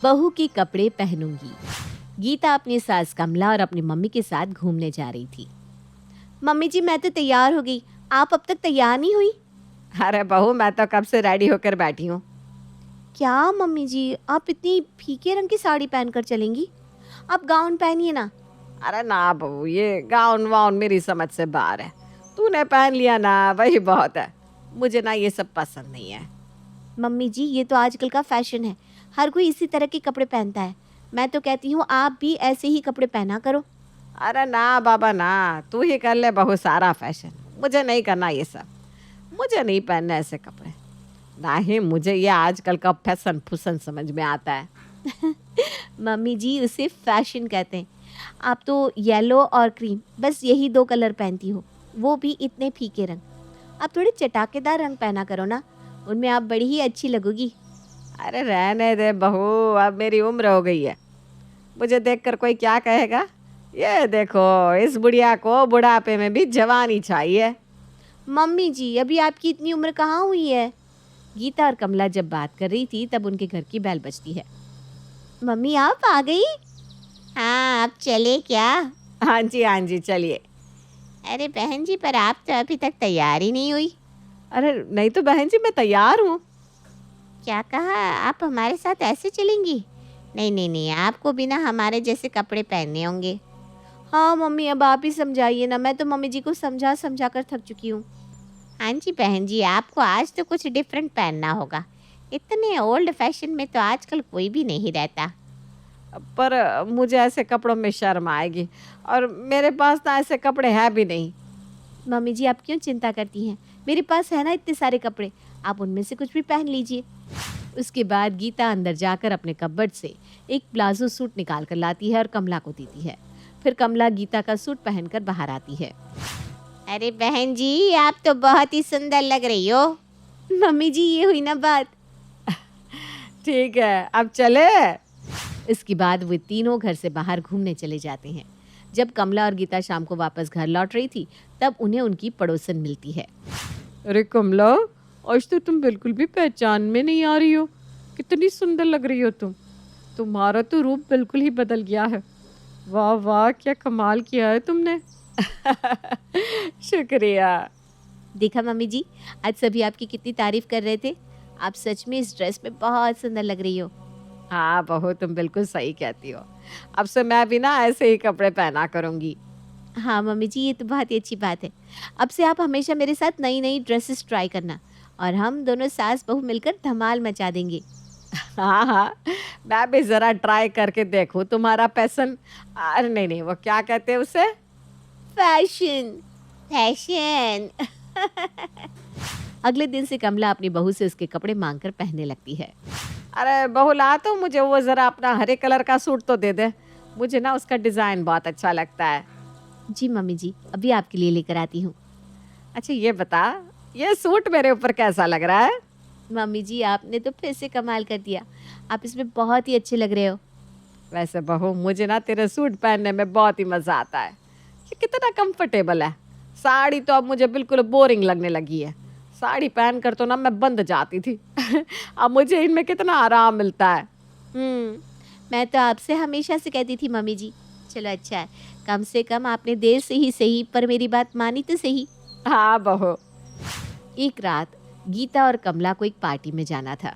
बहू के कपड़े पहनूंगी। गीता अपनी सास कमला और अपनी मम्मी के साथ घूमने जा रही थी। मम्मी जी मैं तो तैयार हो गई, आप अब तक तैयार नहीं हुई? अरे बहू, मैं तो कब से रेडी होकर बैठी हूँ। क्या मम्मी जी, आप इतनी फीके रंग की साड़ी पहनकर चलेंगी? आप गाउन पहनिए ना। अरे ना बहू, ये गाउन वाउन मेरी समझ से बाहर है। तूने पहन लिया ना, वही बहुत है। मुझे ना ये सब पसंद नहीं है। मम्मी जी ये तो आजकल का फैशन है, हर कोई इसी तरह के कपड़े पहनता है। मैं तो कहती हूँ आप भी ऐसे ही कपड़े पहना करो। अरे ना बाबा ना, तू ही कर ले बहू सारा फैशन। मुझे नहीं करना ये सब। मुझे नहीं पहनने ऐसे कपड़े। ना ही मुझे ये आजकल का फैशन फुसन समझ में आता है। मम्मी जी उसे फैशन कहते हैं। आप तो येलो और क्रीम बस यही दो कलर पहनती हो, वो भी इतने फीके रंग। आप थोड़े चटाकेदार रंग पहना करो ना, उनमें आप बड़ी ही अच्छी लगोगी। अरे रहने दे बहू, अब मेरी उम्र हो गई है। मुझे देखकर कोई क्या कहेगा? ये देखो, इस बुढ़िया को बुढ़ापे में भी जवानी चाहिए। मम्मी जी अभी आपकी इतनी उम्र कहाँ हुई है? गीता और कमला जब बात कर रही थी तब उनके घर की बेल बजती है। मम्मी आप आ गई? हाँ आप चले क्या? हाँ जी हाँ जी, चलिए। अरे बहन जी पर आप तो अभी तक तैयार ही नहीं हुई। अरे नहीं तो बहन जी, मैं तैयार हूँ। क्या कहा? आप हमारे साथ ऐसे चलेंगी? नहीं नहीं नहीं, आपको बिना हमारे जैसे कपड़े पहनने होंगे। हाँ मम्मी अब आप ही समझाइए ना, मैं तो मम्मी जी को समझा समझा कर थक चुकी हूँ। हाँ जी बहन जी, आपको आज तो कुछ डिफरेंट पहनना होगा। इतने ओल्ड फैशन में तो आजकल कोई भी नहीं रहता। पर मुझे ऐसे कपड़ों में शर्म आएगी, और मेरे पास ना ऐसे कपड़े हैं भी नहीं। मम्मी जी आप क्यों चिंता करती हैं, मेरे पास है ना इतने सारे कपड़े, आप उनमें से कुछ भी पहन लीजिए। उसके बाद गीता अंदर जाकर अपने कपबोर्ड से एक प्लाजो सूट निकाल कर लाती है और कमला को देती है। फिर कमला गीता का सूट पहनकर बाहर आती है। अरे बहन जी आप तो बहुत ही सुंदर लग रही हो। मम्मी जी ये हुई ना बात। ठीक है, अब चले। इसके बाद वे तीनों घर से बाहर घूमने चले जाते हैं। जब कमला और गीता शाम को वापस घर लौट रही थी तब उन्हें उनकी पड़ोसन मिलती है। अरे कमला, आज तो तुम बिल्कुल भी पहचान में नहीं आ रही हो। कितनी सुंदर लग रही हो तुम। तुम्हारा तो रूप बिल्कुल ही बदल गया है। वाह वाह, क्या कमाल किया है तुमने। शुक्रिया। देखा मम्मी जी, आज सभी आपकी कितनी तारीफ कर रहे थे। आप सच में इस ड्रेस में बहुत सुंदर लग रही हो। हाँ बहू, तुम बिल्कुल सही कहती हो। अब से मैं भी ना ऐसे ही कपड़े पहना करूंगी। हाँ मम्मी जी ये तो बहुत ही अच्छी बात है। अब से आप हमेशा मेरे साथ नई नई ड्रेसेस ट्राई करना और हम दोनों सास बहू मिलकर धमाल मचा देंगे। हाँ हाँ, मैं भी जरा ट्राई करके देखूं तुम्हारा पैसन। अरे नहीं नहीं, वो क्या कहते हैं उसे? Fashion fashion. अगले दिन से कमला अपनी बहू से उसके कपड़े मांगकर पहनने लगती है। अरे बहू ला, तो मुझे वो जरा अपना हरे कलर का सूट तो दे दे। मुझे ना उसका डिजाइन बहुत अच्छा लगता है। जी मम्मी जी अभी आपके लिए लेकर आती हूँ। अच्छा ये बता, ये सूट मेरे ऊपर कैसा लग रहा है? मम्मी जी आपने तो फिर से कमाल कर दिया, आप इसमें बहुत ही अच्छे लग रहे हो। वैसे बहू, मुझे ना तेरे सूट पहनने में बहुत ही मजा आता है। ये कितना कंफर्टेबल है। साड़ी तो अब मुझे बिल्कुल बोरिंग लगने लगी है। साड़ी पहन कर तो ना मैं बंद जाती थी। अब मुझे इनमें कितना आराम मिलता है। मैं तो आपसे हमेशा से कहती थी मम्मी जी। चलो अच्छा है, कम से कम आपने देर से ही सही पर मेरी बात मानी तो सही। हाँ बहू। एक रात गीता और कमला को एक पार्टी में जाना था।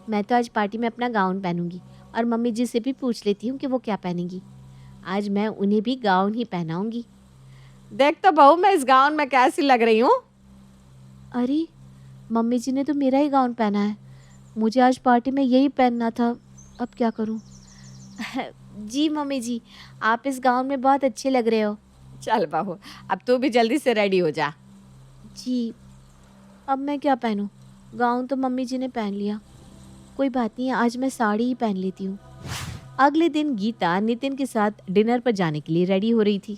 मैं तो आज पार्टी में अपना गाउन पहनूंगी और मम्मी जी से भी पूछ लेती हूँ कि वो क्या पहनेंगी। आज मैं उन्हें भी गाउन ही पहनाऊंगी। देख तो बहू, मैं इस गाउन में कैसी लग रही हूँ? अरे मम्मी जी ने तो मेरा ही गाउन पहना है, मुझे आज पार्टी में यही पहनना था, अब क्या करूँ। जी मम्मी जी आप इस गाउन में बहुत अच्छे लग रहे हो। चल बहू, अब तू भी जल्दी से रेडी हो जा। जी अब मैं क्या पहनूं, गाउन तो मम्मी जी ने पहन लिया। कोई बात नहीं, आज मैं साड़ी ही पहन लेती हूँ। अगले दिन गीता नितिन के साथ डिनर पर जाने के लिए रेडी हो रही थी।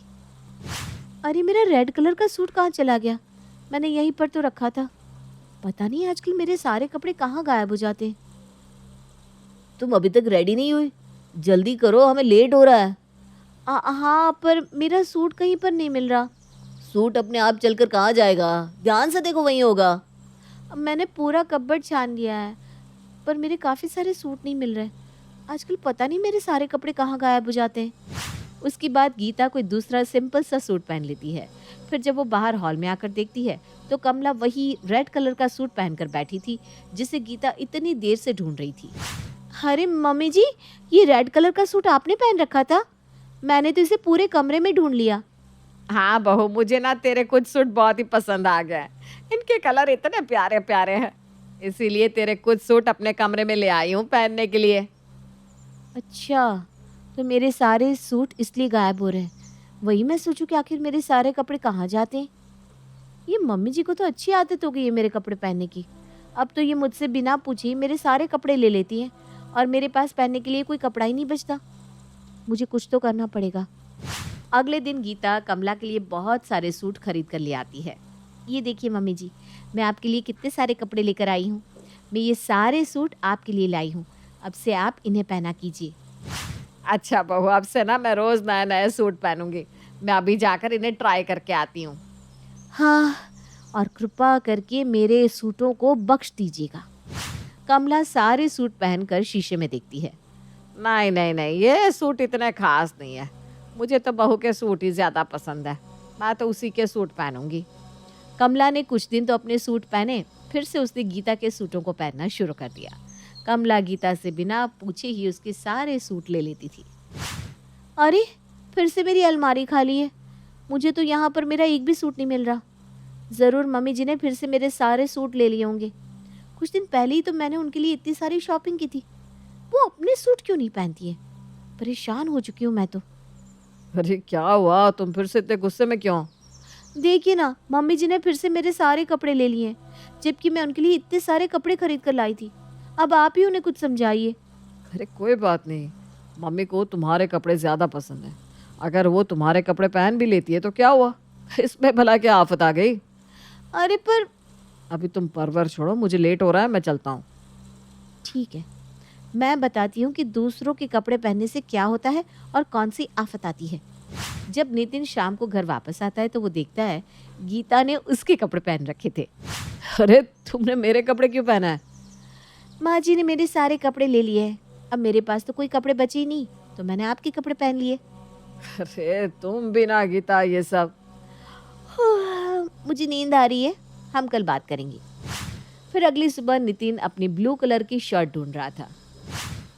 अरे मेरा रेड कलर का सूट कहाँ चला गया, मैंने यहीं पर तो रखा था। पता नहीं आजकल मेरे सारे कपड़े कहाँ गायब हो जाते हैं। तुम अभी तक रेडी नहीं हुई, जल्दी करो हमें लेट हो रहा है। हाँ पर मेरा सूट कहीं पर नहीं मिल रहा। सूट अपने आप चलकर कहाँ जाएगा, ध्यान से देखो वहीं होगा। मैंने पूरा कपबोर्ड छान लिया है पर मेरे काफ़ी सारे सूट नहीं मिल रहे। आजकल पता नहीं मेरे सारे कपड़े कहाँ गायब हो जाते हैं। उसके बाद गीता कोई दूसरा सिंपल सा सूट पहन लेती है। फिर जब वो बाहर हॉल में आकर देखती है तो कमला वही रेड कलर का सूट पहनकर बैठी थी जिसे गीता इतनी देर से ढूंढ रही थी। अरे मम्मी जी, ये रेड कलर का सूट आपने पहन रखा था? मैंने तो इसे पूरे कमरे में ढूंढ लिया। हाँ बहू, मुझे ना तेरे कुछ सूट बहुत ही पसंद आ गए। इनके कलर इतने प्यारे प्यारे हैं, इसीलिए तेरे कुछ सूट अपने कमरे में ले आई हूँ पहनने के लिए। अच्छा, तो मेरे सारे सूट इसलिए गायब हो रहे हैं। वही मैं सोचूं कि आखिर मेरे सारे कपड़े कहाँ जाते हैं। ये मम्मी जी को तो अच्छी आदत हो गई है मेरे कपड़े पहनने की। अब तो ये मुझसे बिना पूछे ही मेरे सारे कपड़े ले लेती हैं और मेरे पास पहनने के लिए कोई कपड़ा ही नहीं बचता। मुझे कुछ तो करना पड़ेगा। अगले दिन गीता कमला के लिए बहुत सारे सूट खरीद कर ले आती है। ये देखिए मम्मी जी, मैं आपके लिए कितने सारे कपड़े लेकर आई हूँ। मैं ये सारे सूट आपके लिए लाई हूँ। अब से आप इन्हें पहना कीजिए। अच्छा बहू, अब से ना मैं रोज नए नए सूट पहनूंगी। मैं अभी जाकर इन्हें ट्राई करके आती हूँ। हाँ, और कृपा करके मेरे सूटों को बख्श दीजिएगा। कमला सारे सूट पहनकर शीशे में देखती है। नहीं नहीं नहीं, ये सूट इतने खास नहीं है। मुझे तो बहू के सूट ही ज़्यादा पसंद है। मैं तो उसी के सूट पहनूंगी। कमला ने कुछ दिन तो अपने सूट पहने, फिर से उसने गीता के सूटों को पहनना शुरू कर दिया। कमला गीता से बिना पूछे ही उसके सारे सूट ले लेती थी। अरे, फिर से मेरी अलमारी खाली है। मुझे तो यहाँ पर मेरा एक भी सूट नहीं मिल रहा। ज़रूर मम्मी जी ने फिर से मेरे सारे सूट ले लिए होंगे। कुछ दिन पहले ही तो मैंने उनके लिए इतनी सारी शॉपिंग की थी। वो अपने सूट क्यों नहीं पहनती है? परेशान हो चुकी हूँ मैं तो। अरे क्या हुआ, तुम फिर से इतने गुस्से में क्यों? देखिए ना, मम्मी जी ने फिर से मेरे सारे कपड़े ले लिए हैं, जबकि मैं उनके लिए इतने सारे कपड़े खरीद कर लाई थी। अब आप ही उन्हें कुछ समझाइए। अरे कोई बात नहीं, मम्मी को तुम्हारे कपड़े ज़्यादा पसंद हैं। अगर वो तुम्हारे कपड़े पहन भी लेती है तो क्या हुआ? इसमें भला क्या आफत आ गई? अरे पर अभी तुम परवर छोड़ो, मुझे लेट हो रहा है, मैं चलता हूँ। ठीक है, मैं बताती हूँ कि दूसरों के कपड़े पहनने से क्या होता है और कौन सी आफत आती है। जब नितिन शाम को घर वापस आता है तो वो देखता है गीता ने उसके कपड़े पहन रखे थे। अरे तुमने मेरे कपड़े क्यों पहना है? माँ जी ने मेरे सारे कपड़े ले लिए हैं। अब मेरे पास तो कोई कपड़े बचे ही नहीं, तो मैंने आपके कपड़े पहन लिए। अरे तुम भी ना गीता, ये सब। मुझे नींद आ रही है, हम कल बात करेंगे। फिर अगली सुबह नितिन अपनी ब्लू कलर की शर्ट ढूंढ रहा था।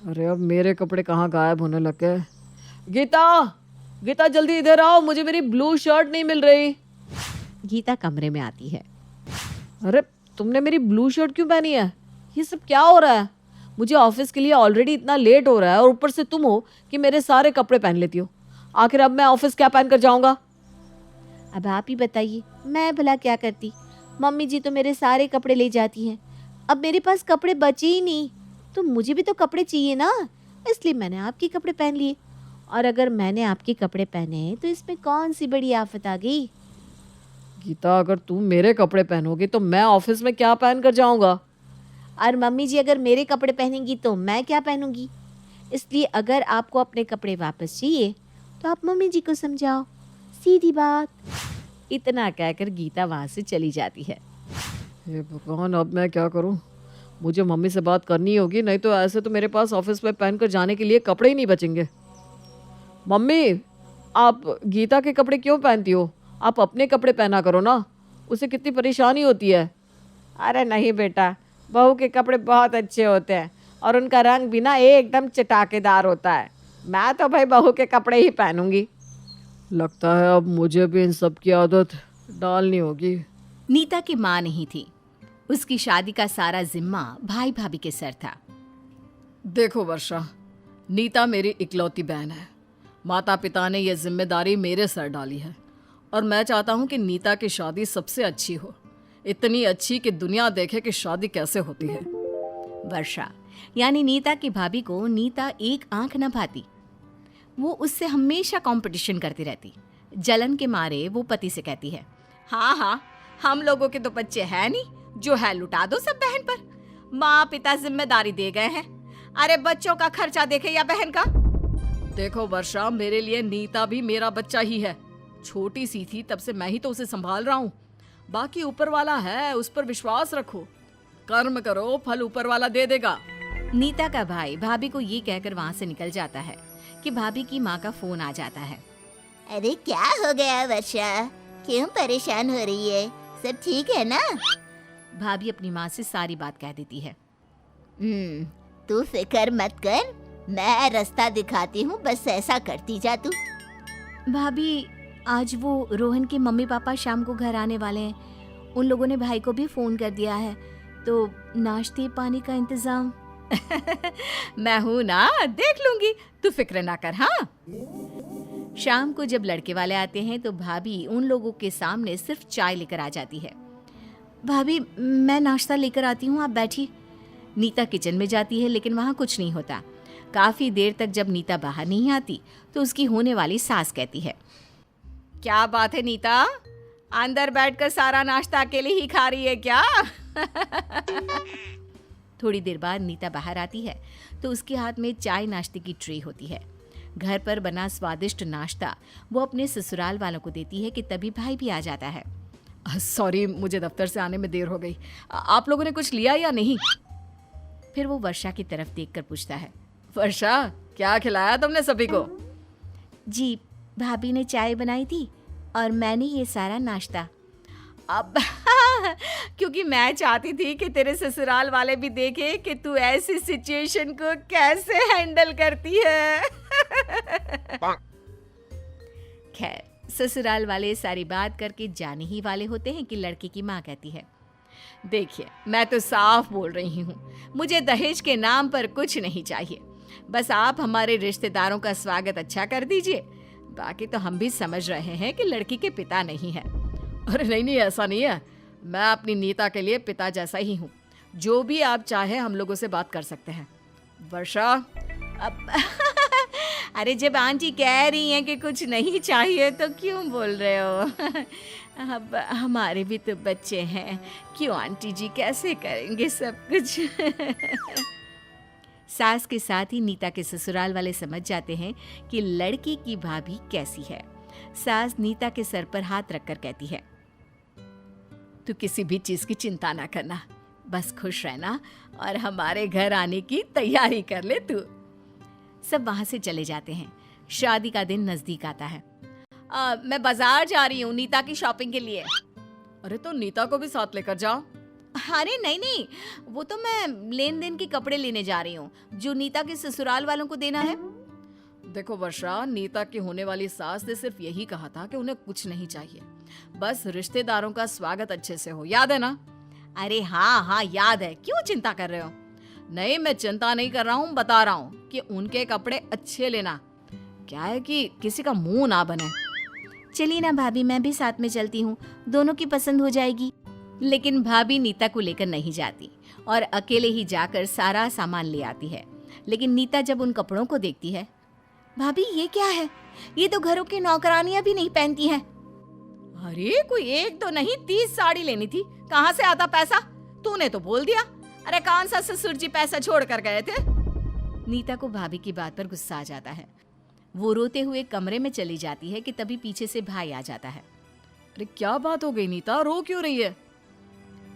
अरे अब मेरे कपड़े कहाँ गायब होने लग गए? गीता, गीता जल्दी इधर आओ, मुझे मेरी ब्लू शर्ट नहीं मिल रही। गीता कमरे में आती है। अरे तुमने मेरी ब्लू शर्ट क्यों पहनी है? ये सब क्या हो रहा है? मुझे ऑफिस के लिए ऑलरेडी इतना लेट हो रहा है और ऊपर से तुम हो कि मेरे सारे कपड़े पहन लेती हो। आखिर अब मैं ऑफिस क्या पहन कर जाऊंगा? अब आप ही बताइए, मैं भला क्या करती? मम्मी जी तो मेरे सारे कपड़े ले जाती हैं। अब मेरे पास कपड़े बचे ही नहीं, तो मुझे भी तो कपड़े चाहिए ना, इसलिए मैंने आपके कपड़े पहन लिए। और अगर मैंने आपके कपड़े पहने तो इसमें कौन सी बड़ी आफत आ गई? गीता, अगर तुम मेरे कपड़े पहनोगी तो मैं ऑफिस में क्या पहन कर जाऊंगा? और मम्मी जी अगर मेरे कपड़े पहनेंगी तो मैं क्या पहनूंगी? इसलिए अगर आपको अपने कपड़े वापस चाहिए तो आप मम्मी जी को समझाओ, सीधी बात। इतना कहकर गीता वहाँ से चली जाती है। हे भगवान, अब मैं क्या करूं? मुझे मम्मी से बात करनी होगी, नहीं तो ऐसे तो मेरे पास ऑफिस में पहन कर जाने के लिए कपड़े ही नहीं बचेंगे। मम्मी, आप गीता के कपड़े क्यों पहनती हो? आप अपने कपड़े पहना करो ना, उसे कितनी परेशानी होती है। अरे नहीं बेटा, बहू के कपड़े बहुत अच्छे होते हैं और उनका रंग भी ना एकदम चटाकेदार होता है। मैं तो भाई बहू के कपड़े ही पहनूंगी। लगता है अब मुझे भी इन सब की आदत डालनी होगी। नीता की माँ नहीं थी। उसकी शादी का सारा जिम्मा भाई भाभी के सर था। देखो वर्षा, नीता मेरी इकलौती बहन है। माता पिता ने यह जिम्मेदारी मेरे सर डाली है और मैं चाहता हूँ कि नीता की शादी सबसे अच्छी हो, इतनी अच्छी कि दुनिया देखे कि शादी कैसे होती है। वर्षा यानी नीता की भाभी को नीता एक आंख न भाती। वो उससे हमेशा कंपटीशन करती रहती। जलन के मारे वो पति से कहती है, हाँ हाँ, हम लोगों के तो बच्चे हैं नहीं, जो है लुटा दो सब बहन पर। माँ पिता जिम्मेदारी दे गए हैं, अरे बच्चों का खर्चा देखे या बहन का। देखो वर्षा, मेरे लिए नीता भी मेरा बच्चा ही है। छोटी सी थी तब से मैं ही तो उसे संभाल रहा हूँ। बाकी ऊपर वाला है, उस पर विश्वास रखो। कर्म करो, फल ऊपर वाला दे देगा। नीता का भाई भाभी को ये कहकर वहाँ से निकल जाता है कि भाभी की माँ का फोन आ जाता है। अरे क्या हो गया वर्षा, क्यों परेशान हो रही है? सब ठीक है ना? भाभी अपनी माँ से सारी बात कह देती है। तू फिक्र मत कर, मैं रास्ता दिखाती हूँ, बस ऐसा करती जा तू। भाभी आज वो रोहन के मम्मी पापा शाम को घर आने वाले हैं। उन लोगों ने भाई को भी फोन कर दिया है, तो नाश्ते पानी का इंतजाम मैं हूं ना, देख लूंगी, तू फिक्र ना कर। हाँ। शाम को जब लड़के वाले आते हैं तो भाभी उन लोगों के सामने सिर्फ चाय लेकर आ जाती है। भाभी मैं नाश्ता लेकर आती हूँ, आप बैठिए। नीता किचन में जाती है लेकिन वहाँ कुछ नहीं होता। काफी देर तक जब नीता बाहर नहीं आती तो उसकी होने वाली सास कहती है, क्या बात है नीता, अंदर बैठकर सारा नाश्ता अकेले ही खा रही है क्या? थोड़ी देर बाद नीता बाहर आती है तो उसके हाथ में चाय नाश्ते की ट्रे होती है। घर पर बना स्वादिष्ट नाश्ता वो अपने ससुराल वालों को देती है कि तभी भाई भी आ जाता है। सॉरी, मुझे दफ्तर से आने में देर हो गई। आप लोगों ने कुछ लिया या नहीं? फिर वो वर्षा की तरफ देखकर पूछता है, वर्षा क्या खिलाया तुमने सभी को? जी भाभी ने चाय बनाई थी और मैंने ये सारा नाश्ता। अब क्योंकि मैं चाहती थी कि तेरे ससुराल वाले भी देखें कि तू ऐसी सिचुएशन को कैसे हैंडल करती है। खैर ससुराल वाले सारी बात करके जाने ही वाले होते हैं कि लड़के की माँ कहती है, देखिए मैं तो साफ बोल रही हूँ, मुझे दहेज के नाम पर कुछ नहीं चाहिए। बस आप हमारे रिश्तेदारों का स्वागत अच्छा कर दीजिए, बाकी तो हम भी समझ रहे हैं कि लड़की के पिता नहीं है। अरे नहीं, ऐसा नहीं है, मैं अपनी नीता के लिए पिता जैसा ही हूँ। जो भी आप चाहे हम लोगों से बात कर सकते हैं। वर्षा अब अरे जब आंटी कह रही हैं कि कुछ नहीं चाहिए तो क्यों बोल रहे हो? अब हमारे भी तो बच्चे हैं, क्यों आंटी जी, कैसे करेंगे सब कुछ? सास के साथ ही नीता के ससुराल वाले समझ जाते हैं कि लड़की की भाभी कैसी है। सास नीता के सर पर हाथ रखकर कहती है, तू किसी भी चीज की चिंता ना करना, बस खुश रहना और हमारे घर आने की तैयारी कर ले तू। सब वहां से चले जाते हैं। शादी का दिन नजदीक आता है। मैं बाजार जा रही हूँ नीता की शॉपिंग के लिए। अरे तो नीता को भी साथ लेकर जाओ। अरे नहीं, वो तो मैं लेन देन के कपड़े लेने जा रही हूँ जो नीता के ससुराल वालों को देना है। देखो वर्षा, नीता की होने वाली सास ने सिर्फ यही कहा था कि उन्हें कुछ नहीं चाहिए, बस रिश्तेदारों का स्वागत अच्छे से हो, याद है ना? अरे हाँ याद है, क्यों चिंता कर रहे हो? नहीं, मैं चिंता नहीं कर रहा हूँ, बता रहा हूँ कि उनके कपड़े अच्छे लेना, क्या है कि किसी का मुंह ना बने। चलिए ना भाभी, मैं भी साथ में चलती हूँ, दोनों की पसंद हो जाएगी। लेकिन भाभी नीता को लेकर नहीं जाती और अकेले ही जाकर सारा सामान ले आती है। लेकिन नीता जब उन कपड़ों को देखती है, भाभी ये क्या है? ये तो घरों की नौकरानियां भी नहीं पहनती हैं। अरे कोई एक तो नहीं, 30 साड़ी लेनी थी, कहाँ से आता पैसा? तूने तो बोल दिया। अरे कौन सा ससुर जी पैसा छोड़ कर गए थे? नीता को भाभी की बात पर गुस्सा आ जाता है। वो रोते हुए कमरे में चली जाती है कि तभी पीछे से भाई आ जाता है। अरे क्या बात हो गई नीता, रो क्यों रही है?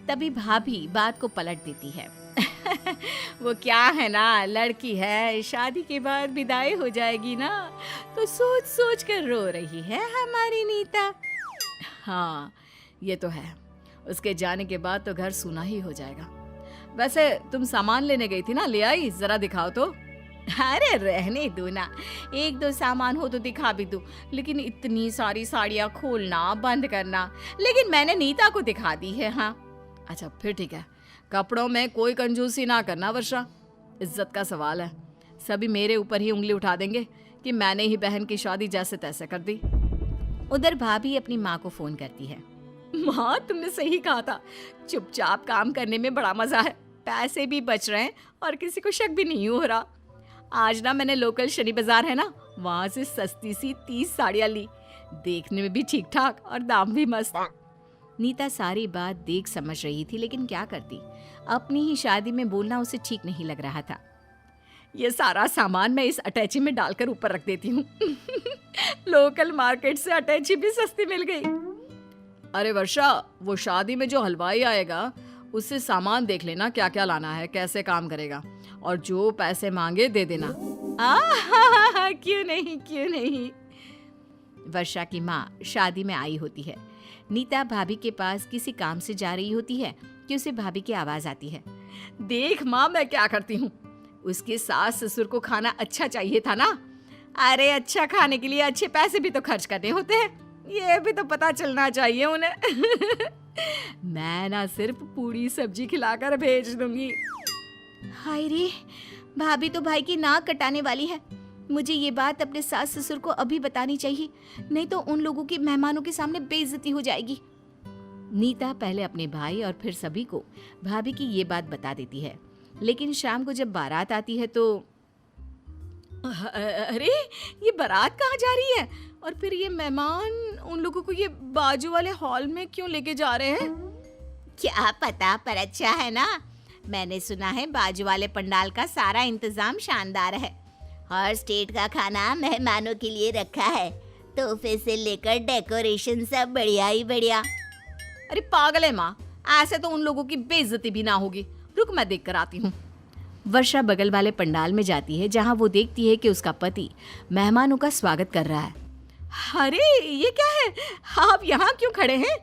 तभी भाभी बात को पलट देती है। वो क्या है ना, लड़की है, शादी के बाद विदाई हो जाएगी ना, तो सोच सोच कर रो रही है हमारी नीता। हाँ ये तो है, उसके जाने के बाद तो घर सूना ही हो जाएगा। वैसे तुम सामान लेने गई थी ना, ले आई? जरा दिखाओ तो। अरे रहने दो ना, एक दो सामान हो तो दिखा भी दूं, लेकिन इतनी सारी साड़ियाँ खोलना बंद करना, लेकिन मैंने नीता को दिखा दी है। हाँ अच्छा फिर ठीक है, कपड़ों में कोई कंजूसी ना करना वर्षा, इज्जत का सवाल है। सभी मेरे ऊपर ही उंगली उठा देंगे कि मैंने ही बहन की शादी जैसे तैसे कर दी। उधर भाभी अपनी माँ को फोन करती है। माँ तुमने सही कहा था, चुपचाप काम करने में बड़ा मजा है, पैसे भी बच रहे हैं और किसी को शक भी नहीं हो रहा। आज ना मैंने लोकल शनि बाजार है ना, वहाँ से सस्ती सी 30 साड़ियाँ ली, देखने में भी ठीक ठाक और दाम भी मस्त। नीता सारी बात देख समझ रही थी, लेकिन क्या करती, अपनी ही शादी में बोलना उसे ठीक नहीं लग रहा था। ये सारा सामान मैं इस अटैची में डालकर ऊपर रख देती हूँ। लोकल मार्केट से अटैची भी सस्ती मिल गई। अरे वर्षा, वो शादी में जो हलवाई आएगा उससे सामान देख लेना क्या क्या लाना है, कैसे काम करेगा, और जो पैसे मांगे दे देना। क्यों नहीं, क्यों नहीं। वर्षा की माँ शादी में आई होती है। नीता भाभी के पास किसी काम से जा रही होती है कि उसे भाभी की आवाज आती है। देख माँ, मैं क्या करती हूँ। उसके सास ससुर को खाना अच्छा चाहिए था ना। अरे अच्छा खाने के लिए अच्छे पैसे भी तो खर्च करने होते हैं, ये भी तो पता चलना चाहिए उन्हें। मैं ना सिर्फ पूरी सब्जी खिलाकर भेज दूंगी। हाय रे, भाभी तो भाई की नाक कटाने वाली है। मुझे ये बात अपने सास ससुर को अभी बतानी चाहिए, नहीं तो उन लोगों की मेहमानों के सामने बेइज्जती हो जाएगी। नीता पहले अपने भाई और फिर सभी को भाभी की ये बात बता देती है, लेकिन शाम को जब बारात आती है तो अरे ये बारात कहाँ जा रही है, और फिर ये मेहमान उन लोगों को ये बाजू वाले हॉल में क्यों लेके जा रहे हैं? क्या पता, पर अच्छा है ना। मैंने सुना है बाजू वाले पंडाल का सारा इंतजाम शानदार है। हर स्टेट का खाना मेहमानों के लिए रखा है, तोहफे से लेकर डेकोरेशन सब बढ़िया ही बढ़िया। अरे पागल है माँ, ऐसे तो उन लोगों की बेइज्जती भी ना होगी। रुक, मैं देख कर आती हूँ। वर्षा बगल वाले पंडाल में जाती है, जहाँ वो देखती है कि उसका पति मेहमानों का स्वागत कर रहा है। अरे ये क्या है, आप यहाँ क्यों खड़े हैं?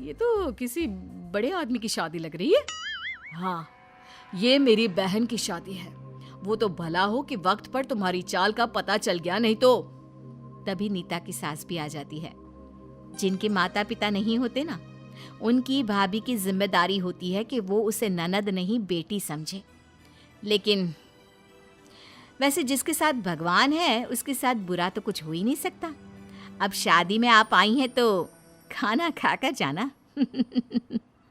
ये तो किसी बड़े आदमी की शादी लग रही है। हाँ, ये मेरी बहन की शादी है। वो तो भला हो कि वक्त पर तुम्हारी चाल का पता चल गया, नहीं तो। तभी नीता की सास भी आ जाती है। जिनके माता पिता नहीं होते ना, उनकी भाभी की जिम्मेदारी होती है कि वो उसे ननद नहीं बेटी समझे। लेकिन वैसे जिसके साथ भगवान है उसके साथ बुरा तो कुछ हो ही नहीं सकता। अब शादी में आप आई हैं तो खाना खाकर जाना।